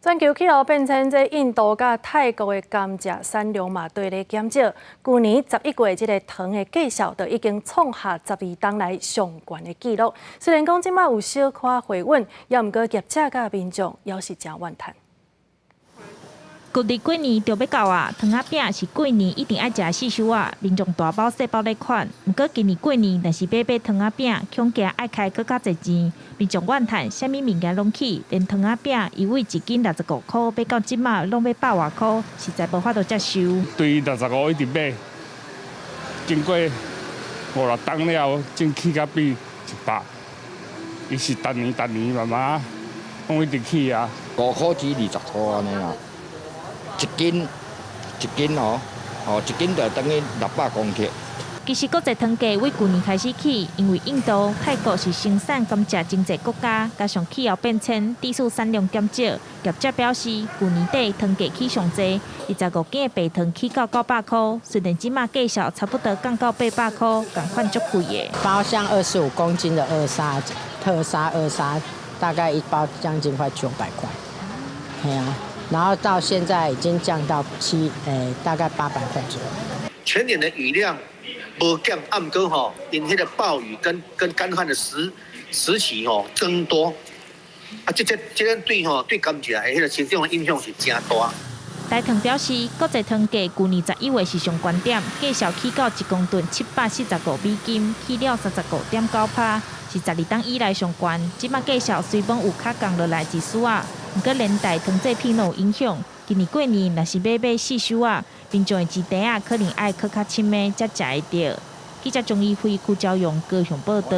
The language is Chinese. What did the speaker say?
全球气候变迁，这印度甲泰国的甘蔗产量嘛对咧减少。去年11月，这个糖的计数就已经创下12冬来上悬的纪录。虽然讲即马有小可回稳，也毋过业者甲民众也是真怨叹。旧历过年就要到啊，糖仔饼是过年一定爱食四修啊，民众大包小包咧款。毋过今年过年，若是买糖仔饼，恐惊爱开搁较侪钱。民众怨叹，啥物物件拢起，连糖仔饼一位一斤65块，买到即马拢要100外块，实在无法度接受。对65一直买，经过5、6冬了，真起甲比100。伊是逐年慢慢，拢一直起啊。5块至20块安尼啦。一斤哦，一斤就等于600公克。其实国际糖价为去年开始起，因为印度、泰国是生产甘蔗经济国家，加上气候变迁，地数产量减少。业者表示，去年底糖价起上济，25斤的白糖起到900块，虽然即马计数差不多降到800块，共款足贵的。包厢25公斤的特砂二砂，大概一包将近快900块。对啊。然后到现在已经降到大概800块左右。全年的雨量无降，暗哥因迄个暴雨跟干旱的时期增多，这对甘蔗的迄个成长的影响是真大。台糖表示，国际糖价去年11月是上悬点，计数起到1公吨745美金，起了35.9%，是12冬以来上悬。即马计数虽然有较降落来一丝啊。毋过连带糖制品有影响，今年过年若是买4修啊，民众的钱袋啊可能爱搁较深的才食会到。记者钟义辉、邱朝阳高雄报道。